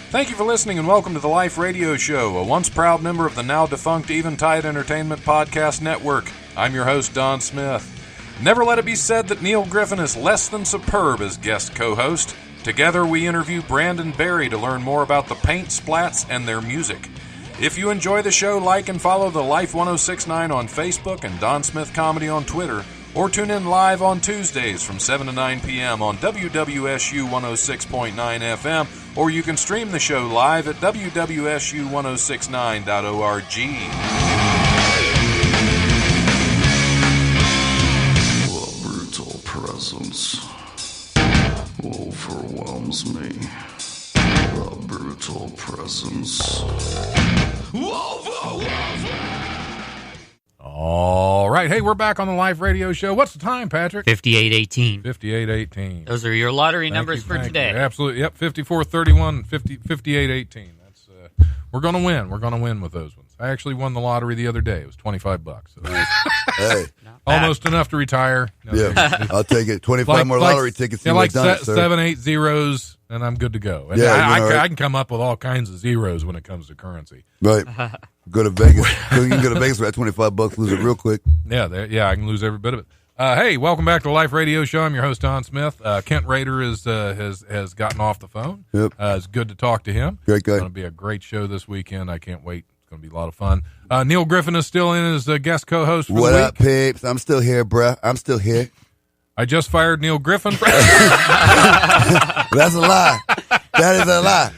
Thank you for listening and welcome to the Life Radio Show, a once proud member of the now defunct Eventide Entertainment Podcast Network. I'm your host, Don Smith. Never let it be said that Neil Griffin is less than superb as guest co-host. Together we interview Brandon Berry to learn more about the paint splats and their music. If you enjoy the show, like and follow the Life 1069 on Facebook and Don Smith Comedy on Twitter, or tune in live on Tuesdays from 7 to 9 p.m. on WWSU 106.9 FM, or you can stream the show live at wwsu1069.org. The brutal presence overwhelms me. The brutal presence overwhelms me. All right. Hey, we're back on the Live Radio Show. What's the time, Patrick? 5818. 5818. Those are your lottery numbers for today. Absolutely. Yep. 5431, 5818. That's we're going to win. We're going to win with those ones. I actually won the lottery the other day. It was $25. So Hey. almost enough to retire. Yeah, I'll take it. 25 more lottery tickets. Yeah, like 7, 8 zeros, and I'm good to go. And I can come up with all kinds of zeros when it comes to currency. Right. Go to Vegas. You can go to Vegas for that $25, lose it real quick. Yeah, I can lose every bit of it. Hey, welcome back to the Life Radio Show. I'm your host, Don Smith. Kent Rader has gotten off the phone. Yep. It's good to talk to him. Great guy. It's going to be a great show this weekend. I can't wait. It's going to be a lot of fun. Neil Griffin is still in as guest co-host for What the week. up, peeps? I'm still here, bruh. I'm still here. I just fired Neil Griffin. That's a lie. That is a lie.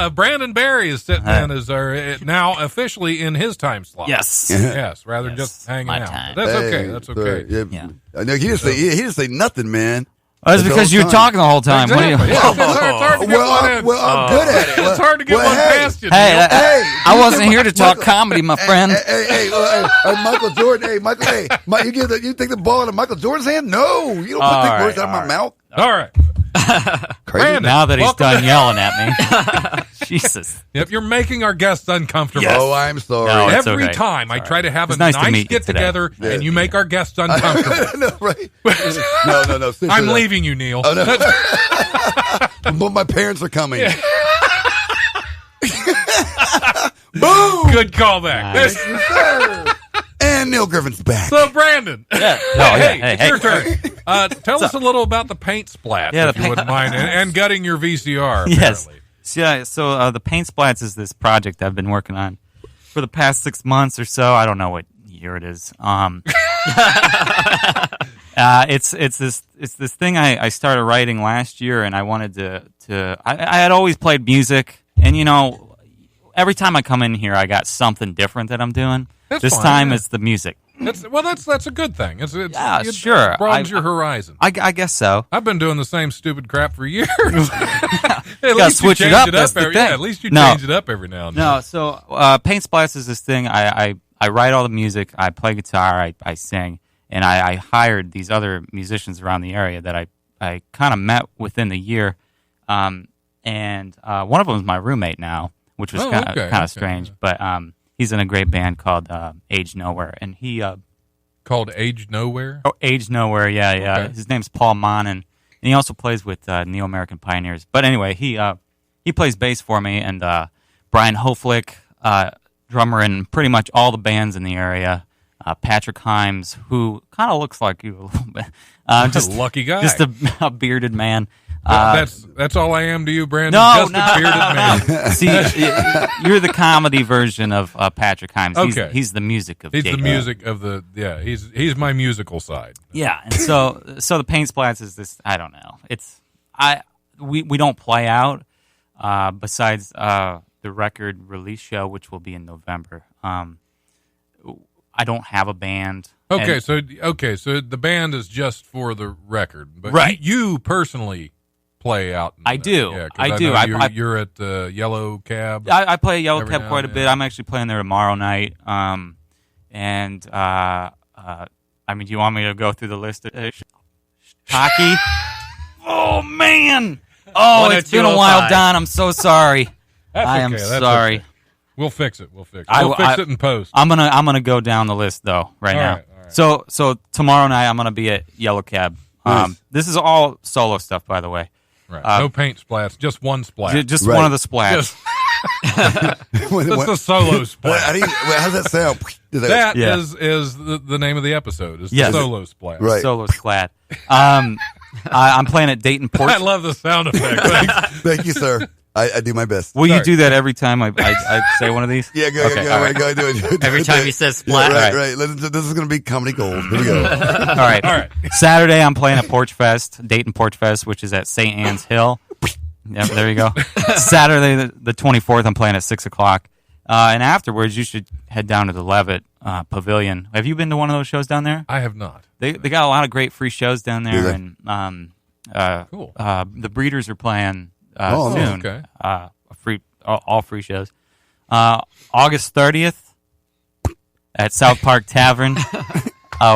Brandon Berry is sitting in as our now officially in his time slot. Yes. Yes, rather than just hanging my out. time. But that's okay. Hey, That's okay. Yeah. I know he didn't say nothing, man. That's because you're talking the whole time. Exactly. What do you... Yeah, it's hard to get one in. Well, I'm good at it. It's hard to get one past you. Hey, Neil. I wasn't here to talk comedy, my friend. Hey, Michael Jordan. Hey, Michael. Hey, you take the ball into Michael Jordan's hand? No, you don't put the words out of my mouth. All right. Brandon, Now that he's welcome done to- yelling at me. Jesus. Yep, you're making our guests uncomfortable. Oh, I'm sorry. No, it's Every okay. time I try to have a nice to nice meet you get today. together, and you make our guests uncomfortable. No, right? No. I'm leaving you, Neil. Oh, no. But my parents are coming. Yeah. Boom! Good callback. Nice. And Neil Griffin's back. So, Brandon, Hey, it's your turn. Tell us a little about the paint splat, Yeah, if the you wouldn't mind, and gutting your VCR, Yes. apparently. So the Paint Splats is this project I've been working on for the past 6 months or so. I don't know what year it is. It's this thing I started writing last year, and I wanted to. I had always played music, and every time I come in here, I got something different that I'm doing. That's this fine, time yeah. it's the music. That's a good thing. It Sure. broadens your horizon. I guess so. I've been doing the same stupid crap for years. At gotta least switch you it change up, that's the every, thing. Yeah, at least you No. change it up every now and then. No, so Paint Splats is this thing. I write all the music. I play guitar. I sing, and I hired these other musicians around the area that I kind of met within the year, and one of them is my roommate now, which was kind of strange. But he's in a great band called Age Nowhere, and he Called Age Nowhere? Oh, Age Nowhere, yeah. Okay. His name's Paul Monin, and he also plays with Neo American Pioneers. But anyway, he plays bass for me, and Brian Hoflick, drummer in pretty much all the bands in the area. Patrick Himes, who kind of looks like you a little bit. Just lucky guy. Just a bearded man. That's all I am to you, Brandon. No, just a bearded man. See, you're the comedy version of Patrick Himes. Okay. He's the music of He's Jake. the music of the He's my musical side. Yeah, and so the Paint Splats is this. I don't know. We don't play out besides the record release show, which will be in November. I don't have a band. Okay, so the band is just for the record, but Right. you personally play out. I do. Yeah, 'cause I do. know you're at Yellow Cab. I play Yellow Every Cab now quite a and bit. then. I'm actually playing there tomorrow night. And I mean, do you want me to go through the list of hockey? Oh man! Oh, it's been a while, Don. I'm so sorry. I am sorry. Okay. We'll fix it. We'll fix it in post. I'm gonna go down the list though right now. All right. So tomorrow night I'm gonna be at Yellow Cab. Nice. This is all solo stuff, by the way. Right. No paint splats, just one splat. Just one of the splats. That's a solo splat. How does that sound? That is the name of the episode. Is the solo splat. Right. Solo splat. I'm playing at Dayton Port. I love the sound effect. Thanks. Thank you, sir. I do my best. Will you do that every time I say one of these? Yeah, go do it. Every time he says splat. Yeah, right. This is going to be comedy gold. Here we go. All right. Saturday, I'm playing at Porch Fest, Dayton Porch Fest, which is at St. Anne's Hill. Yep, there you go. Saturday, the 24th, I'm playing at 6 o'clock. And afterwards, you should head down to the Levitt Pavilion. Have you been to one of those shows down there? I have not. They got a lot of great free shows down there. Really? And Cool. The Breeders are playing Oh, soon. okay. All free shows. August 30th at South Park Tavern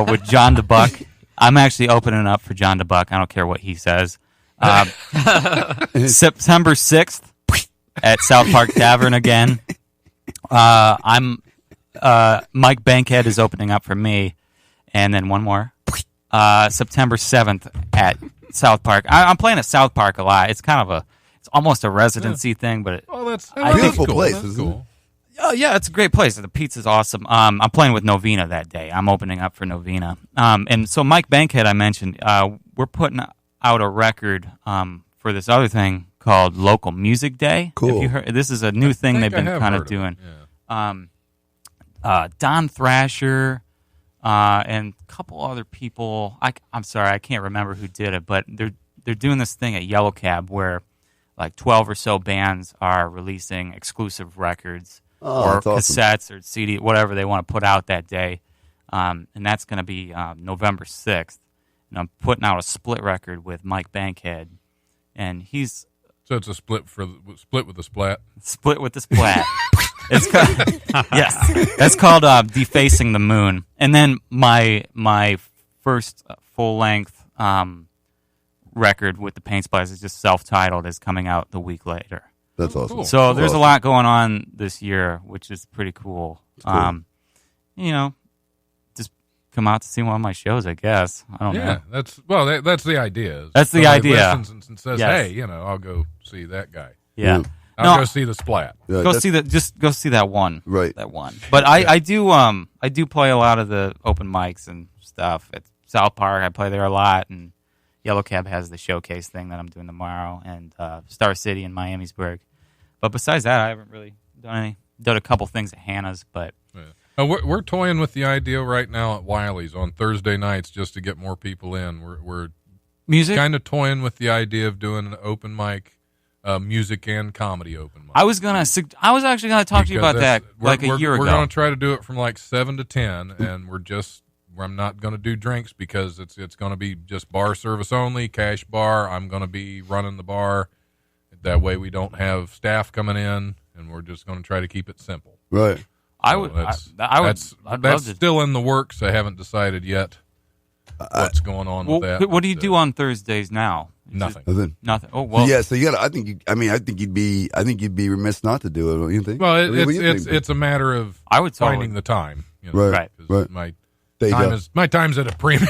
with John DeBuck. I'm actually opening up for John DeBuck. I don't care what he says. September 6th at South Park Tavern again. I'm Mike Bankhead is opening up for me, and then one more. September 7th at South Park. I'm playing at South Park a lot. It's kind of it's almost a residency thing, but That's Beautiful cool. place, That's isn't cool. oh yeah, it's a great place. The pizza's awesome. I'm playing with Novena that day. I'm opening up for Novena. And so Mike Bankhead, I mentioned, we're putting out a record for this other thing called Local Music Day. Cool. Have you heard? This is a new thing they've been kind of doing. Don Thrasher and a couple other people. I'm sorry, I can't remember who did it, but they're doing this thing at Yellow Cab where like 12 or so bands are releasing exclusive records or that's awesome. cassettes or CD, whatever they want to put out that day. And that's going to be November 6th. And I'm putting out a split record with Mike Bankhead, and he's So it's a split with the splat. split with the splat. It's called, yes, that's called Defacing the Moon. And then my first full length record with the Paint Splash is just self-titled, is coming out the week later. That's awesome. Cool. So there's a lot going on this year, which is pretty cool. Just come out to see one of my shows, I guess. I don't know. That's the idea. That's the Somebody idea. listens and says, Yes. "Hey, I'll go see that guy. Yeah. I'll No. go see the splat." Yeah, Go see that one. Right. That one. But I do play a lot of the open mics and stuff at South Park. I play there a lot, and Yellow Cab has the showcase thing that I'm doing tomorrow, and Star City in Miamisburg. But besides that, I haven't really done a couple things at Hannah's, but We're toying with the idea right now at Wiley's on Thursday nights just to get more people in. We're music. kind of toying with the idea of doing an open mic, music and comedy open mic. I was actually gonna talk to you about that like a year ago. We're going to try to do it from like 7 to 10, and I'm not going to do drinks because it's going to be just bar service only, cash bar. I'm going to be running the bar. That way we don't have staff coming in, and we're just going to try to keep it simple. Right. That's still in the works. I haven't decided yet what's going on with that. What do you do on Thursdays now? Nothing. Nothing. Oh well. Yeah, so you got. I think you'd be remiss not to do it. Don't you think? Well, What do you think? it's a matter of I would totally. finding the time. Right. 'cause Right. My time is at a premium.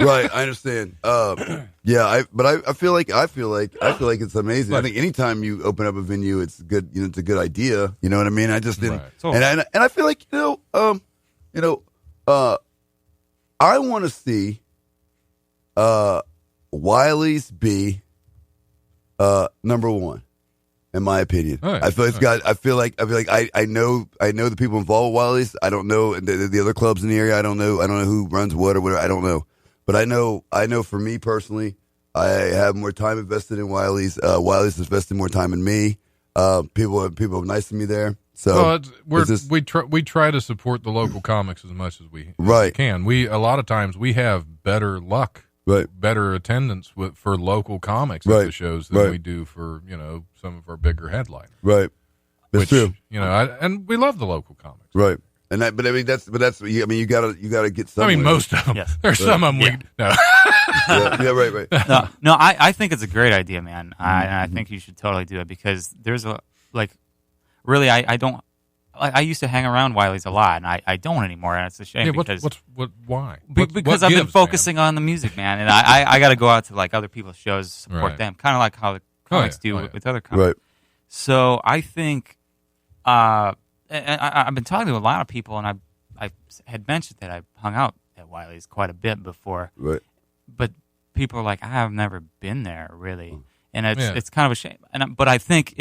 Right, I understand. Yeah, I feel like it's amazing. I think anytime you open up a venue, it's good. It's a good idea. You know what I mean? I just didn't, Right. and I feel like I want to see Wiley's be number one. In my opinion, Right. I feel it's got. I feel like I know the people involved with Wiley's. I don't know the other clubs in the area. I don't know who runs what or whatever. I don't know. But I know for me personally, I have more time invested in Wiley's. Wiley's invested more time in me. People are nice to me there. So we try to support the local comics as much as we Right. can. A lot of times we have better luck, Right. better attendance for local comics at Right. the shows than Right. we do for some of our bigger headliners. Right. That's Which, true. And we love the local comics. Right. And that, but I mean that's you gotta get somewhere. I mean, most of them. Yes. There's some of them we no. yeah, right. No, I think it's a great idea, man. I think you should totally do it because there's really I don't I used to hang around Wiley's a lot, and I don't anymore, and it's a shame because why? Because I've been focusing on the music, man, and I got to go out to like other people's shows to support them, kind of like how the comics do with other comics. Right. So I think I've been talking to a lot of people, and I had mentioned that I hung out at Wiley's quite a bit before, Right. but people are like, I have never been there really, and it's kind of a shame. But I think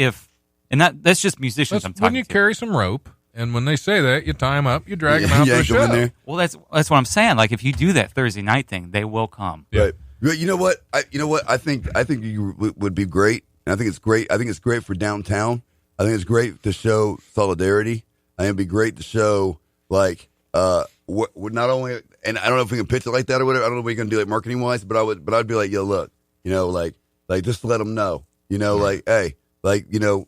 that's just musicians I'm talking when you to. carry some rope, and when they say that, you tie them up, you drag them out to the show. In there. Well, that's what I'm saying. Like if you do that Thursday night thing, they will come. Right. You know what? I think you would be great. And I think it's great. I think it's great for downtown. I think it's great to show solidarity. I think it'd be great to show like not only, and I don't know if we can pitch it like that or whatever. I don't know if we can do it marketing wise, but I'd be like, yo, look, like just to let them know, like, hey, like, you're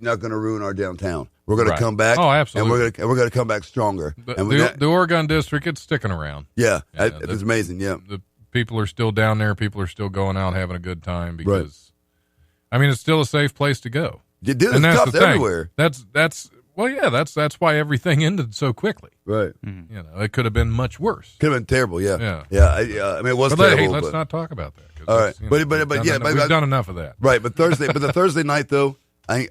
not going to ruin our downtown. We're going to come back. Oh, absolutely. And we're going to come back stronger. The Oregon district, it's sticking around. Yeah, it's amazing. Yeah, the people are still down there. People are still going out having a good time because, I mean, it's still a safe place to go. You do. It's tough everywhere. That's why everything ended so quickly. Right. Mm-hmm. It could have been much worse. Could have been terrible. Yeah. I mean, it was but terrible. Let's not talk about that. All right. But we've done enough of that. Right. But the Thursday night though, I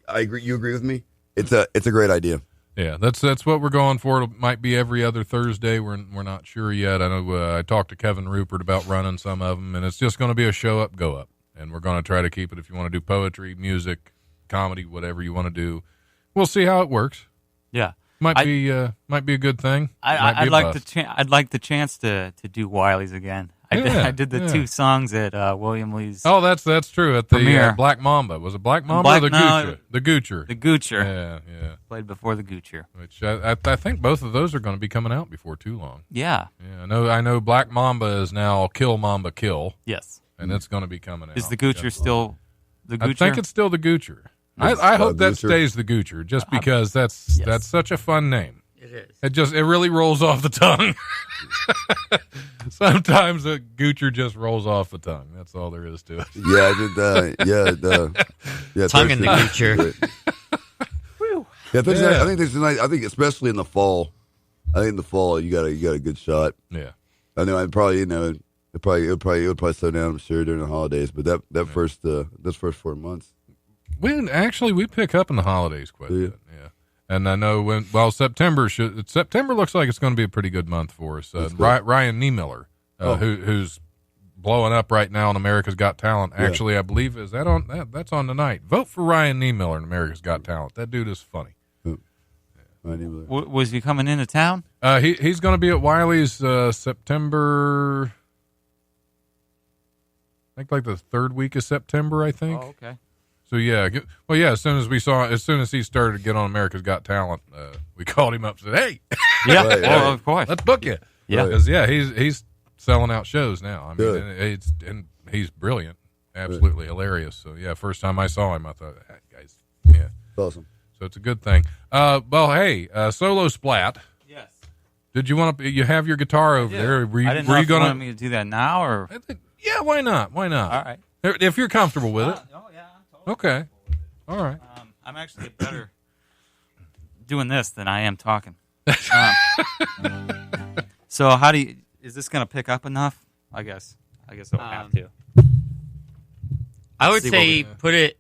agree. You agree with me? It's a great idea. Yeah, that's what we're going for. It might be every other Thursday. We're not sure yet. I know I talked to Kevin Rupert about running some of them, and it's just going to be a show up, go up, and we're going to try to keep it. If you want to do poetry, music, comedy, whatever you want to do, we'll see how it works. Yeah, might be a good thing. I'd like the chance to do Wiley's again. I did the 2 songs at William Lee's. Oh, that's true. At the Black Mamba. Was it Black Mamba or the Goocher? The Goocher. The Goocher. Yeah. Played before the Goocher. Which I think both of those are going to be coming out before too long. Yeah. Yeah. I know Black Mamba is now Kill Mamba Kill. Yes. And it's going to be coming out. Is the Goocher still the Goocher? I think it's still the Goocher. I hope that stays the Goocher just because that's such a fun name. It is. It really rolls off the tongue. Sometimes a Goocher just rolls off the tongue. That's all there is to it. Tongue in the Goocher. I think especially in the fall. I think in the fall you got a good shot. Yeah. I know. I'd probably it would probably slow down. I'm sure during the holidays, but those first 4 months. We pick up in the holidays quite a bit. Yeah. And I know September looks like it's going to be a pretty good month for us. Ryan Niemiller, who's blowing up right now on America's Got Talent. Actually, I believe that's on tonight. Vote for Ryan Niemiller in America's Got Talent. That dude is funny. Was he coming into town? He's going to be at Wiley's September. I think like the 3rd week of September. I think. Oh, okay. So as soon as he started to get on America's Got Talent, we called him up and said, "Hey, of course, let's book you." Yeah, because he's selling out shows now. I mean, he's brilliant, absolutely hilarious. So first time I saw him, I thought, that guy's Awesome. So it's a good thing. Solo Splat. Yes. Did you want to? You have your guitar over there. I didn't know if you wanted me to do that now or. Why not? Why not? All right. If you're comfortable with it. Oh yeah. Okay. All right. I'm actually better doing this than I am talking. So is this going to pick up enough? I guess it'll have to. I would say put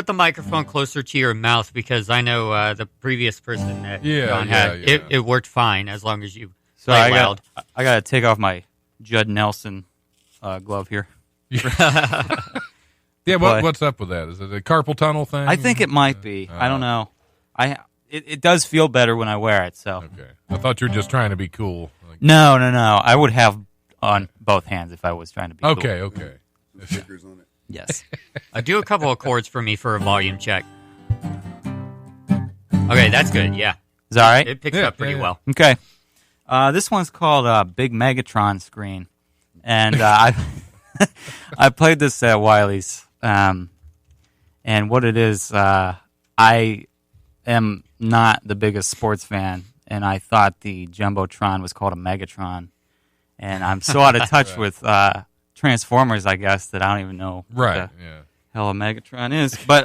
the microphone closer to your mouth because I know the previous person that John had it worked fine as long as you play loud. I got to take off my Judd Nelson glove here. Yeah, what's up with that? Is it a carpal tunnel thing? I think it might be. I don't know. It does feel better when I wear it. So okay, I thought you were just trying to be cool. No. I would have on both hands if I was trying to be cool. Okay. Stickers on it. Yes. Do a couple of chords for me for a volume check. Okay, that's good. Yeah, is that all right? It picks up pretty well. Okay. This one's called Big Megatron Screen, and I played this at Wiley's. And what it is, I am not the biggest sports fan, and I thought the Jumbotron was called a Megatron, and I'm so out of touch with Transformers, I guess, that I don't even know what the hell a Megatron is. But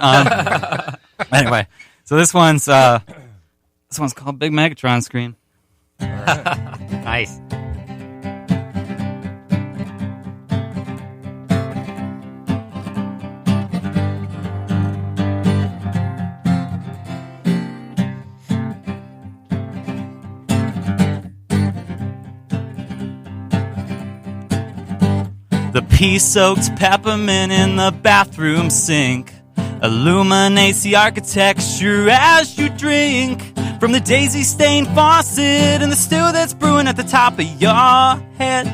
anyway, So this one's called Big Megatron Scream. All right. Nice. The pea-soaked peppermint in the bathroom sink illuminates the architecture as you drink from the daisy-stained faucet and the stew that's brewing at the top of your head.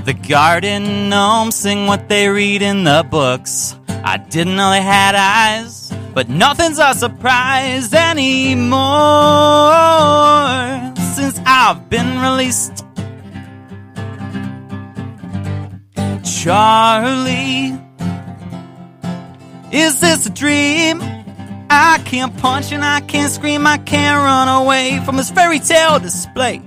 The garden gnomes sing what they read in the books. I didn't know they had eyes, but nothing's a surprise anymore since I've been released. Charlie, is this a dream? I can't punch and I can't scream, I can't run away from this fairy tale display.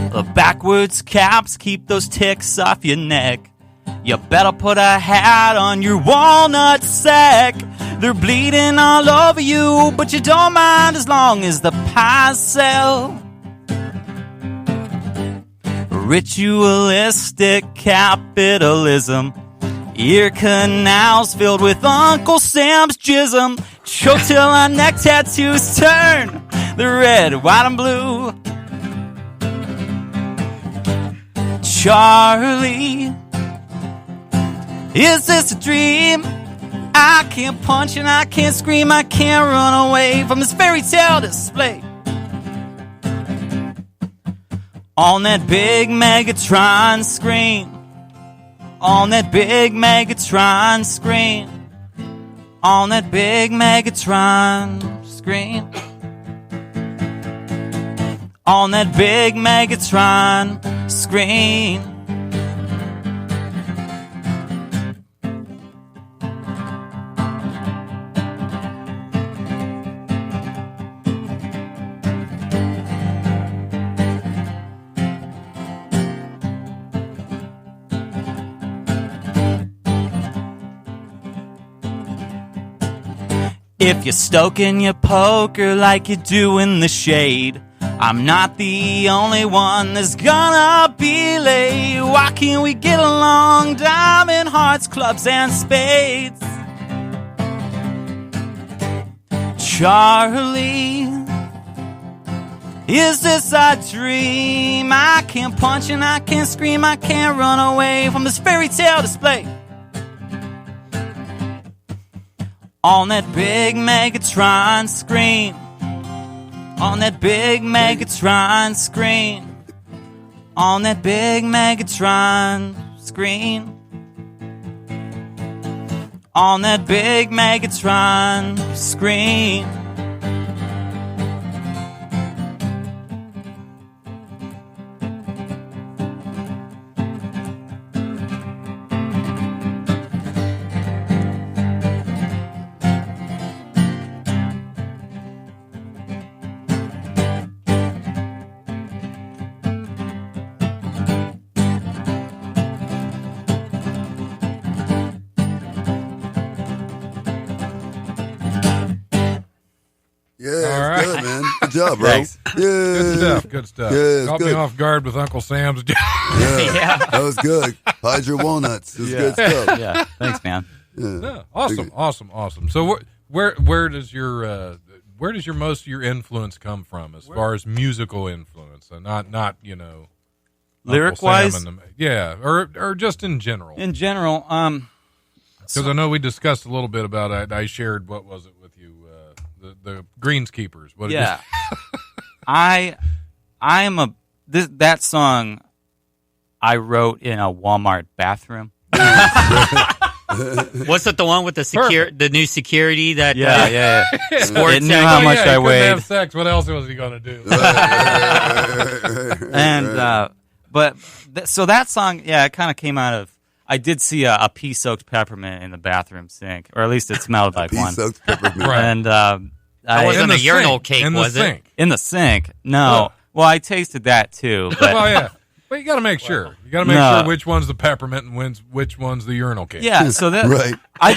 The backwards caps keep those ticks off your neck. You better put a hat on your walnut sack. They're bleeding all over you, but you don't mind as long as the pies sell. Ritualistic capitalism, ear canals filled with Uncle Sam's jism. Choke till our neck tattoos turn the red, white, and blue. Charlie, is this a dream? I can't punch and I can't scream, I can't run away from this fairy tale display. On that big Megatron screen, on that big Megatron screen, on that big Megatron screen, on that big Megatron screen. If you're stoking your poker like you do in the shade, I'm not the only one that's gonna be late. Why can't we get along? Diamond hearts, clubs, and spades. Charlie, is this a dream? I can't punch and I can't scream, I can't run away from this fairy tale display. On that big Megatron screen, on that big Megatron screen, on that big Megatron screen, on that big Megatron screen. Good job, bro. Thanks. Yeah. Good stuff. Yeah, Caught me off guard with Uncle Sam's. Yeah, that was good. Hide your walnuts. It was good stuff. Yeah, thanks, man. Yeah. Awesome. So where does your most of your influence come from as far as musical influence, and not lyric wise? Yeah, or just in general. In general, because I know we discussed a little bit about it. I shared what was it with you. The Greenskeepers. What? Yeah, I am that song I wrote in a Walmart bathroom. Was it the one with the new security that? Yeah. Sports. It knew how much I weighed. Have sex. What else was he going to do? And so that song, it kind of came out of. I did see a pea-soaked peppermint in the bathroom sink, or at least it smelled like one. Pea-soaked peppermint. Right. And That wasn't a urinal cake, was it? In the sink. No. Well, I tasted that too. But well, yeah. Well, you got to make sure. You got to make sure which one's the peppermint and which one's the urinal cake. Yeah, so that right. I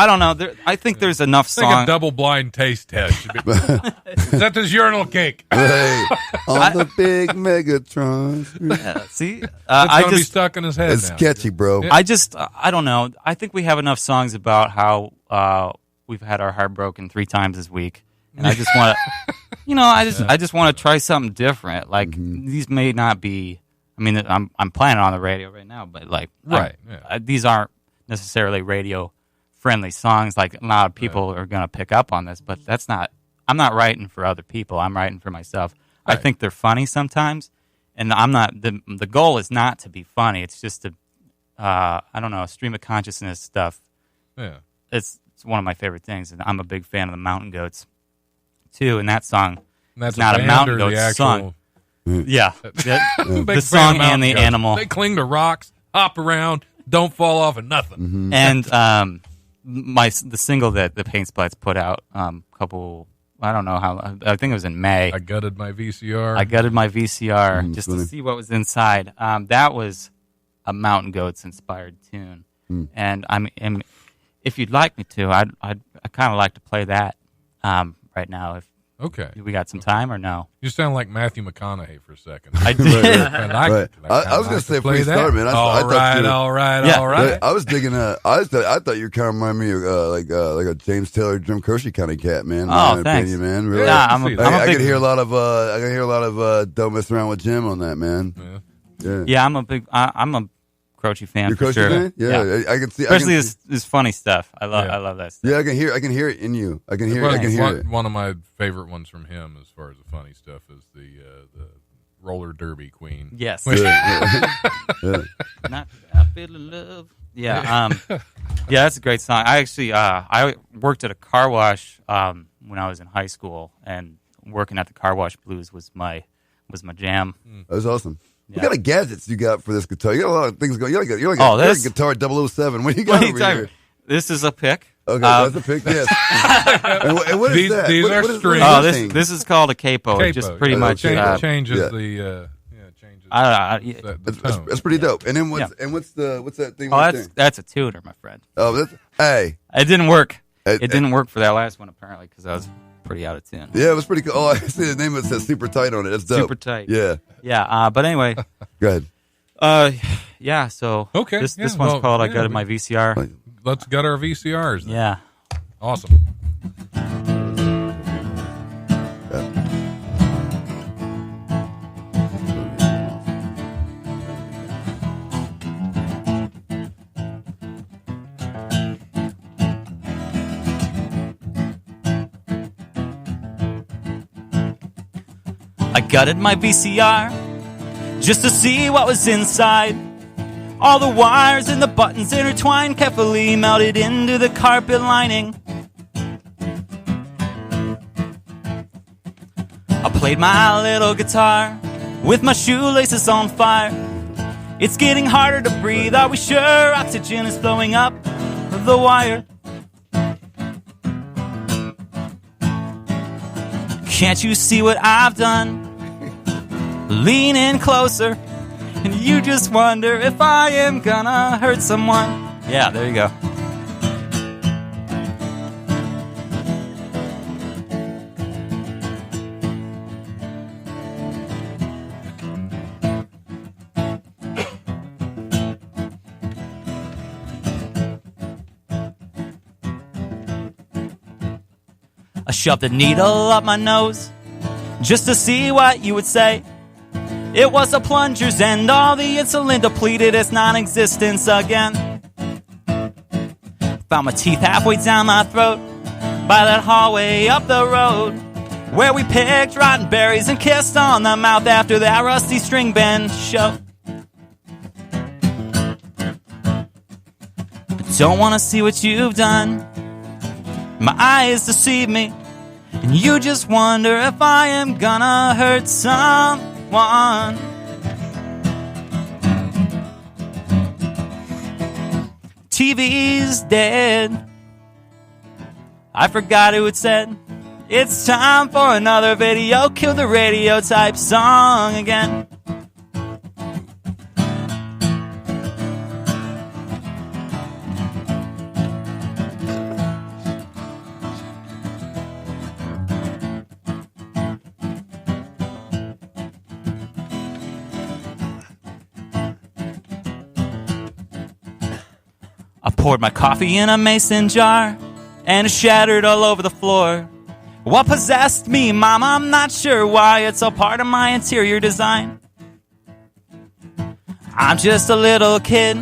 don't know. I think there's enough songs. I think a double-blind taste test. Is that this urinal cake? Right. On the big Megatron. Yeah, see? It's going to be stuck in his head It's now. sketchy, bro. Yeah. I don't know. I think we have enough songs about how we've had our heart broken 3 times this week. And I just want to, I just want to try something different. Like these may not be. I mean, I'm playing it on the radio right now, but like, these aren't necessarily radio friendly songs. Like a lot of people are going to pick up on this, but that's not. I'm not writing for other people. I'm writing for myself. Right. I think they're funny sometimes, and I'm not. The goal is not to be funny. It's just to, I don't know, stream of consciousness stuff. Yeah, it's one of my favorite things, and I'm a big fan of the Mountain Goats. Too, and that song is not a Mountain Goats song. Yeah. The song and the animal. They cling to rocks, hop around, don't fall off of nothing. Mm-hmm. And the single that the Paint Splats put out I don't know how, I think it was in May. I gutted my VCR just to see what was inside. That was a Mountain Goats inspired tune. And if you'd like me to, I kind of like to play that right now. If we got some time or no? You sound like Matthew McConaughey for a second. I did. I was going to say please start, man. All right. I was digging. I thought you kind of remind me of like a James Taylor, Jim Croce kind of cat, man. Oh, thanks, opinion, man. Really? Yeah, I could hear a lot of don't mess around with Jim on that, man. Yeah, I'm a Croce fan. You're for sure. Fan? Yeah, I can see. Especially this funny stuff. I love that stuff. Yeah, I can hear it in you. I can hear it. One of my favorite ones from him, as far as the funny stuff, is the roller derby queen. Yes. Not I feel in love. Yeah. That's a great song. I actually I worked at a car wash when I was in high school, and working at the car wash blues was my jam. That was awesome. Yeah. What kind of gadgets you got for this guitar? You got a lot of things going. You're like a guitar 007. What do you got over here? This is a pick. Okay, that's a pick. Yes. and what is that? These are strings. This is called a capo. It just pretty much changes the tone. That's pretty dope. And then what's that thing? Oh, that's a tuner, my friend. Oh, it didn't work. It didn't work for that last one apparently because I was pretty out of tune. Yeah, it was pretty cool. Oh, I see the name. It says Super Tight on it. That's dope. Super Tight. Yeah. Yeah. But anyway. Go ahead. Yeah. So okay. This one's called "I Gutted My VCR." Let's gut our VCRs. Then. Yeah. Awesome. I gutted my VCR just to see what was inside. All the wires and the buttons intertwined, carefully melted into the carpet lining. I played my little guitar with my shoelaces on fire. It's getting harder to breathe. Are we sure oxygen is flowing up the wire? Can't you see what I've done? Lean in closer, and you just wonder if I am gonna hurt someone. Yeah, there you go. I shoved the needle up my nose just to see what you would say. It was a plunger's end, all the insulin depleted its non-existence again. Found my teeth halfway down my throat by that hallway up the road, where we picked rotten berries and kissed on the mouth after that rusty string band show. I don't want to see what you've done. My eyes deceive me, and you just wonder if I am gonna hurt someone. TV's dead. I forgot who it said. It's time for another video. Kill the radio type song again. I poured my coffee in a mason jar, and it shattered all over the floor. What possessed me, Mom? I'm not sure why. It's all part of my interior design. I'm just a little kid,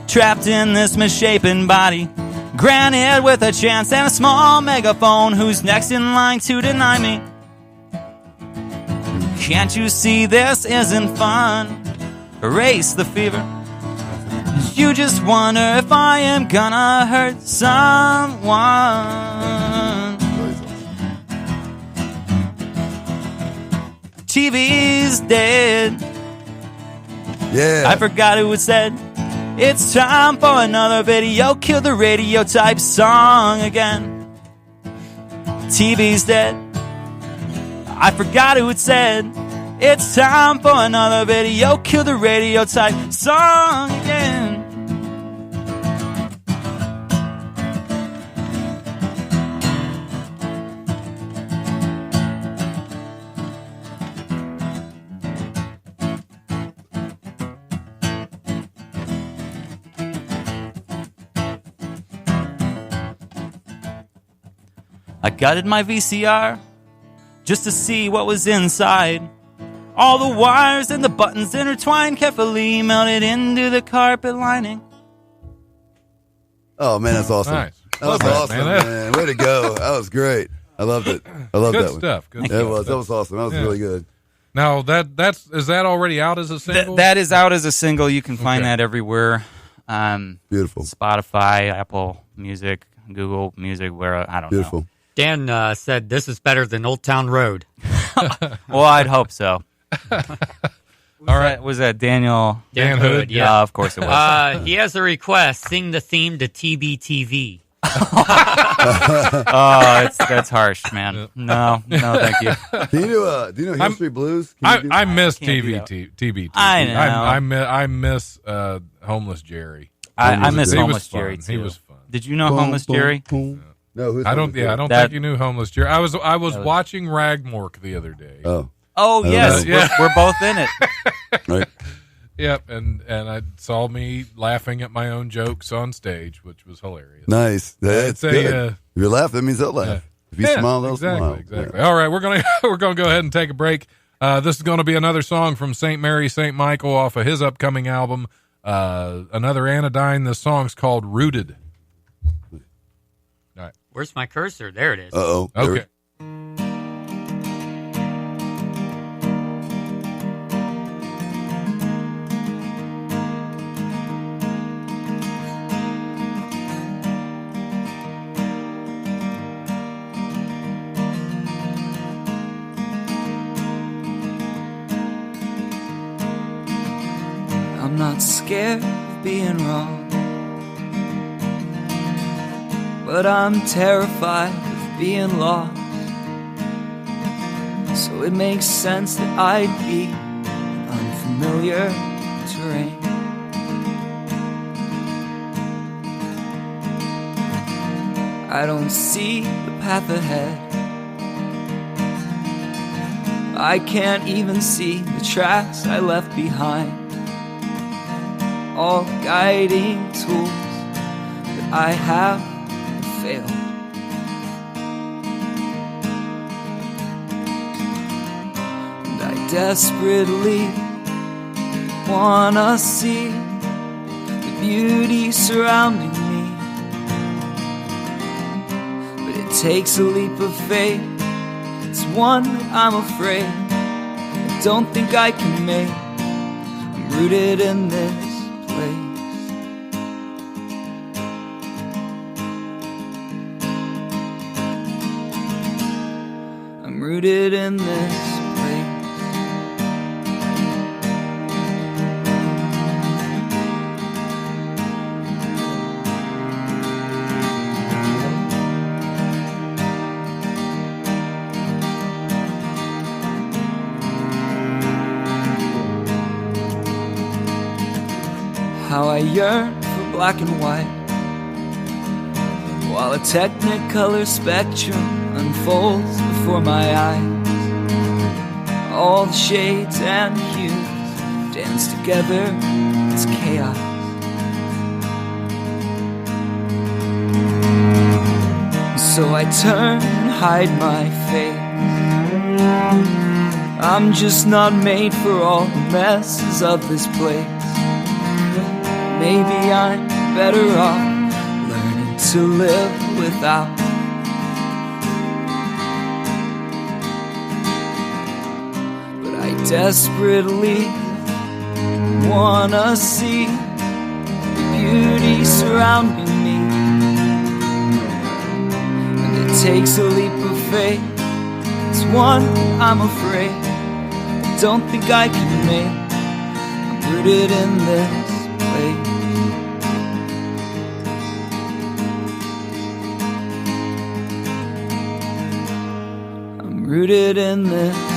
trapped in this misshapen body, granted with a chance and a small megaphone, who's next in line to deny me. Can't you see this isn't fun? Erase the fever. You just wonder if I am gonna hurt someone. TV's dead. Yeah. I forgot who it said. It's time for another video. Kill the radio type song again. TV's dead. I forgot who it said. It's time for another video. Kill the radio type song again. I gutted my VCR just to see what was inside. All the wires and the buttons intertwined, carefully melted into the carpet lining. Oh, man, that's awesome. Nice. That was awesome, man. Way to go. That was great. I loved it. I loved Good that stuff. one. Good stuff. It was. That was awesome. That was really good. Now, is that already out as a single? That is out as a single. You can find Okay. that everywhere. Beautiful. Spotify, Apple Music, Google Music, where I don't Beautiful. know. Dan said this is better than Old Town Road. Well, I'd hope so. All right. Was that Daniel? Dan Hood, yeah. Of course it was. He has a request. Sing the theme to TBTV. Oh, that's harsh, man. No, thank you. Do you know Hill Street Blues? Can you do- I miss Can't do TBT. I know. I miss Homeless Jerry. I miss He was Homeless fun. Jerry too. He was fun. Did you know Boom, Homeless boom, Jerry? boom. No, who's I don't Homeless Jerry? think you knew Homeless Jerry. I was watching Ragmork the other day. Oh yes, Yeah. we're both in it. Right. Yep, and I saw me laughing at my own jokes on stage, which was hilarious. Nice. That's It's a, good. If you laugh, that means they'll laugh. If you smile, they'll smile. Exactly. Yeah. All right, we're gonna go ahead and take a break. This is going to be another song from St. Mary St. Michael off of his upcoming album. Another Anodyne. This song's called "Rooted." All right. Where's my cursor? There it is. Uh-oh. Okay. I'm not scared of being wrong, but I'm terrified of being lost. So it makes sense that I'd be in unfamiliar terrain. I don't see the path ahead. I can't even see the tracks I left behind. All guiding tools that I have failed. And I desperately wanna see the beauty surrounding me, but it takes a leap of faith. It's one that I'm afraid I don't think I can make. I'm rooted in this place. I'm rooted in this place. yearn for black and white, while a technicolor spectrum unfolds before my eyes. All the shades and hues dance together, it's chaos. So I turn and hide my face. I'm just not made for all the messes of this place. Maybe I'm better off learning to live without. But I desperately wanna see the beauty surrounding me. And it takes a leap of faith. It's one I'm afraid I don't think I can make. I'm rooted in this place. I'm rooted in this place.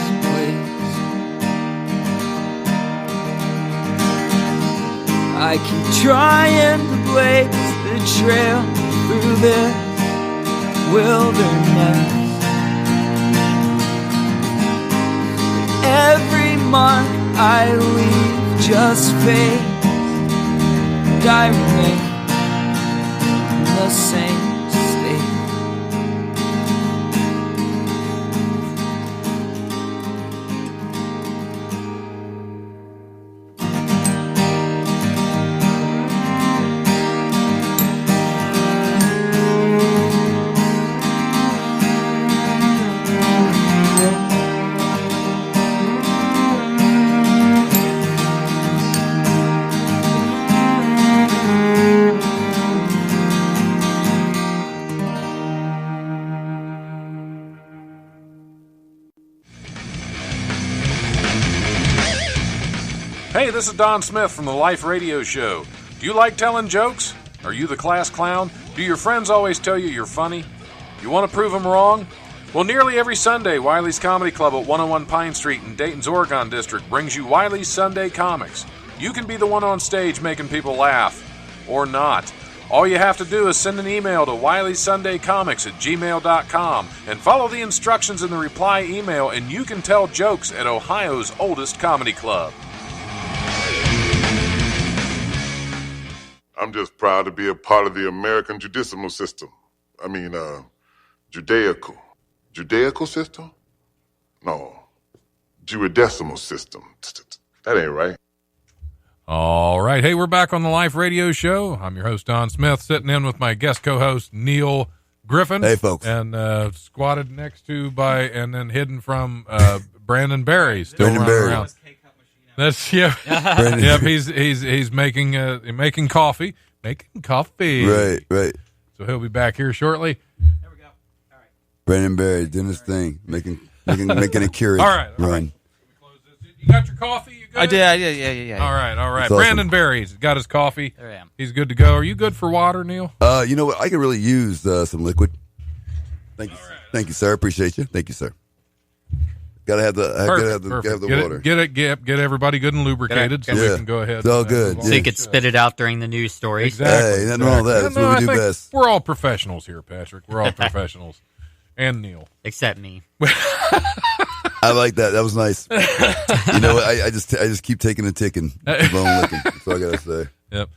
I keep trying to blaze the trail through this wilderness. Every mark I leave just fades, and I remain in the same state. Hey, this is Don Smith from the Life Radio Show. Do you like telling jokes? Are you the class clown? Do your friends always tell you you're funny? You want to prove them wrong? Well, nearly every Sunday, Wiley's Comedy Club at 101 Pine Street in Dayton's Oregon District brings you Wiley's Sunday Comics. You can be the one on stage making people laugh. Or not. All you have to do is send an email to wileysunDayComics@gmail.com and follow the instructions in the reply email, and you can tell jokes at Ohio's oldest comedy club. I'm just proud to be a part of the American judicial system. I mean, Judaical system? No, Juridecimal system. That ain't right. All right. Hey, we're back on the Life Radio Show. I'm your host, Don Smith, sitting in with my guest co-host, Neil Griffin. Hey, folks. And squatted next to by and then hidden from Brandon Barry. Still Brandon running Barry. around. That's yep. He's making coffee. Making coffee. Right. So he'll be back here shortly. There we go. All right. Brandon Barry doing his thing, making a curious All run. right. You got your coffee? You good? I did. Yeah. All right. That's awesome. Brandon Barry's got his coffee. There I am. He's good to go. Are you good for water, Neil? You know what? I could really use some liquid. Thank you. Thank you, sir. Appreciate you. Thank you, sir. Gotta have the water. Get everybody good and lubricated so we can go ahead. It's all good. So you could spit it out during the news stories. Exactly. Hey, nothing wrong with that. That's what we do best. We're all professionals here, Patrick. We're all professionals. And Neil. Except me. I like that. That was nice. You know what? I just keep taking the tick and keep on licking. That's all I gotta say. Yep.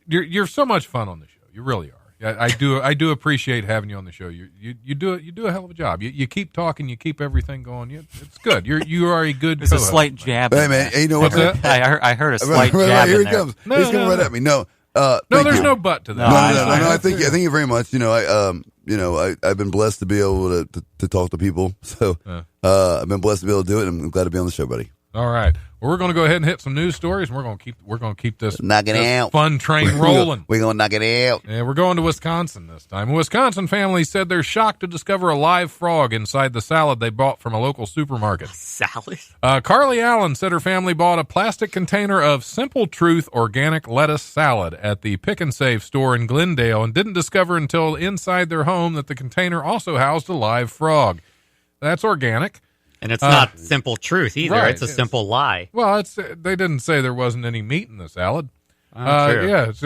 You're so much fun on the show. You really are. I do appreciate having you on the show. You do a hell of a job. You keep talking. You keep everything going. It's good. You are a good. There's a slight jab. Hey man, you know what? I heard a slight right, jab. here in he there. comes. He's coming right at me. No, there's no but to that. No. I thank you very much. You know, I've been blessed to be able to talk to people. So I've been blessed to be able to do it. And I'm glad to be on the show, buddy. All right. Well, we're going to go ahead and hit some news stories, and we're going to keep this fun train rolling. We're going to knock it out. Yeah, we're going to Wisconsin this time. A Wisconsin family said they're shocked to discover a live frog inside the salad they bought from a local supermarket. Salad? Carly Allen said her family bought a plastic container of Simple Truth organic lettuce salad at the Pick and Save store in Glendale and didn't discover until inside their home that the container also housed a live frog. That's organic. And it's not Simple Truth either. Right, it's a simple lie. Well, they didn't say there wasn't any meat in the salad. Yeah, it's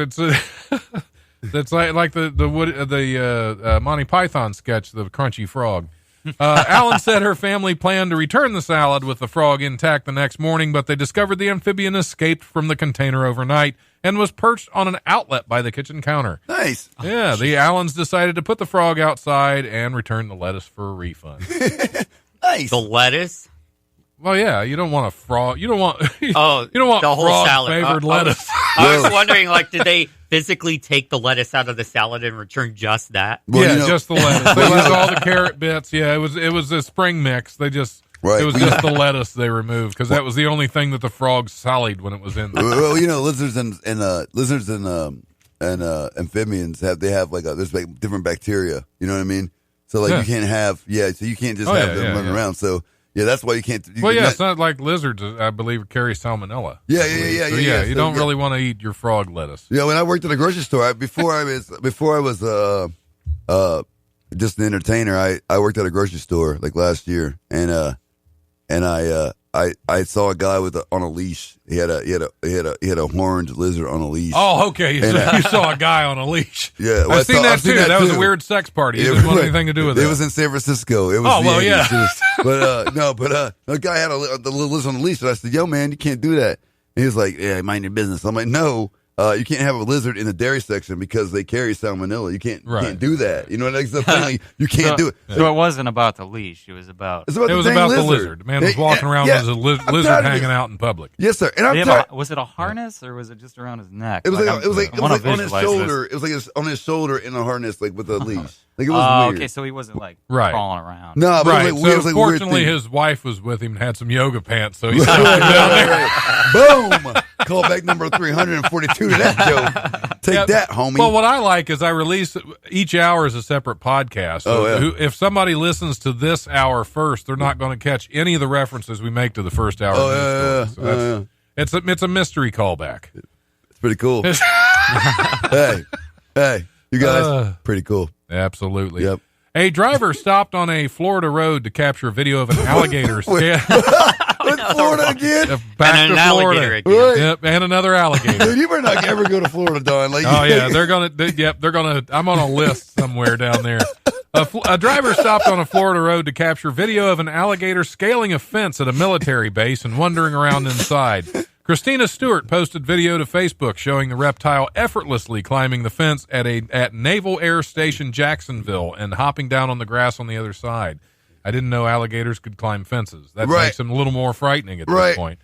it's like the Monty Python sketch, the Crunchy Frog. Alan said her family planned to return the salad with the frog intact the next morning, but they discovered the amphibian escaped from the container overnight and was perched on an outlet by the kitchen counter. Nice. Yeah, the Allens decided to put the frog outside and return the lettuce for a refund. Nice. The lettuce? Well, yeah, you don't want a frog. You don't want. You don't want the whole frog salad. flavored lettuce. I was wondering, did they physically take the lettuce out of the salad and return just that? Well, just the lettuce. They used all the carrot bits. Yeah, it was a spring mix. They just it was just the lettuce they removed because that was the only thing that the frog sullied when it was in there. Well, lizards and amphibians have there's different bacteria. You know what I mean? So you can't have so you can't just have them running around. So. Yeah, that's why you can't. It's not like lizards, I believe, carry salmonella. Yeah. So, you don't really want to eat your frog lettuce. Yeah, when I worked at a grocery store, before I was just an entertainer, I worked at a grocery store like last year, and I saw a guy on a leash. He had a horned lizard on a leash. Oh, okay. You saw a guy on a leash. Yeah, I've seen that too. That was a weird sex party. It didn't want anything to do with it. It was in San Francisco. It was. Oh well, yeah. But the guy had the little lizard on a leash, and I said, "Yo, man, you can't do that." And he was like, "Yeah, mind your business." I'm like, "No." You can't have a lizard in the dairy section because they carry salmonella. You can't do that. You know what I mean? You can't do it. So it wasn't about the leash. It was about the lizard. The man was walking around with a lizard hanging out in public. Yes, sir. And was it a harness or was it just around his neck? It was like on his shoulder. It was like on his shoulder in a harness, like with a leash. Like it was weird. Okay, so he wasn't crawling around. No, but it was like fortunately, his wife was with him and had some yoga pants, so he down there. Boom! Call back number 342 to that joke. Take that, homie. Well, what I like is I release each hour as a separate podcast. So if somebody listens to this hour first, they're not going to catch any of the references we make to the first hour. It's a mystery callback. It's pretty cool. hey, you guys, pretty cool. Absolutely. Yep. A driver stopped on a Florida road to capture video of an alligator. Florida again? Back to Florida again. Right. Yep, and another alligator. Dude, you better not ever go to Florida, Don. They're gonna. I'm on a list somewhere down there. A driver stopped on a Florida road to capture video of an alligator scaling a fence at a military base and wandering around inside. Christina Stewart posted video to Facebook showing the reptile effortlessly climbing the fence at Naval Air Station Jacksonville and hopping down on the grass on the other side. I didn't know alligators could climb fences. That makes them a little more frightening at this point.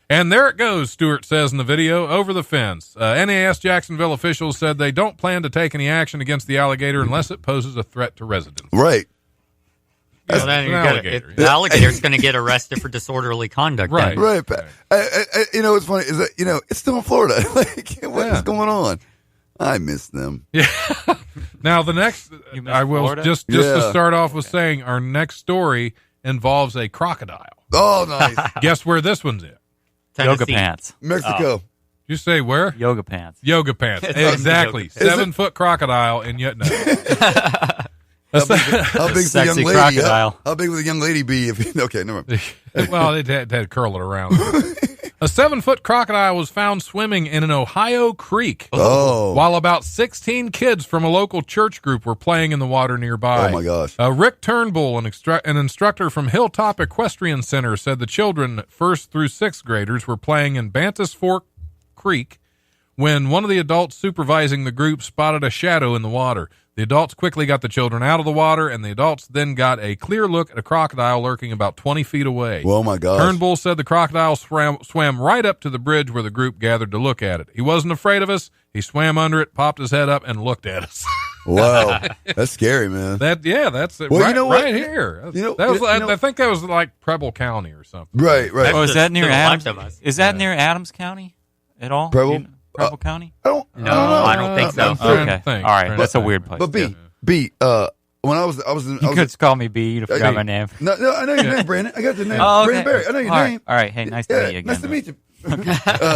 And there it goes, Stewart says in the video, over the fence. NAS Jacksonville officials said they don't plan to take any action against the alligator unless it poses a threat to residents. Right. Well, then the alligator's going to get arrested for disorderly conduct. Right. Right. What's funny is that, it's still in Florida. What is going on? I miss them. Yeah. Now, the next, I will Florida? just to start off with saying our next story involves a crocodile. Oh, nice. Guess where this one's in? Yoga pants. Mexico. You say where? Yoga pants. Yoga pants. Exactly. 7-foot crocodile in Yetno. How big's the young lady? Crocodile. How big would the young lady be? Okay, never mind. Well, it had to curl it around. A 7-foot crocodile was found swimming in an Ohio creek. Oh. While about 16 kids from a local church group were playing in the water nearby. Oh, my gosh. Rick Turnbull, an instructor from Hilltop Equestrian Center, said the children, 1st through 6th graders, were playing in Bantus Fork Creek when one of the adults supervising the group spotted a shadow in the water. The adults quickly got the children out of the water, and the adults then got a clear look at a crocodile lurking about 20 feet away. Oh, my gosh. Turnbull said the crocodile swam right up to the bridge where the group gathered to look at it. He wasn't afraid of us. He swam under it, popped his head up, and looked at us. Wow. That's scary, man. That's it. Well, right, you know what? Right here. I think that was like Preble County or something. Right. Oh, is that near Adams? Is that near Adams County at all? Preble County? I don't think so. Okay. All right. That's a weird place. But B, when I was you could call me B. You forgot my name. No, I know your name, Brandon. I got the name. Oh, okay. Brandon Barry. I know your name. All right. Hey, nice to meet you again. Nice to meet you. All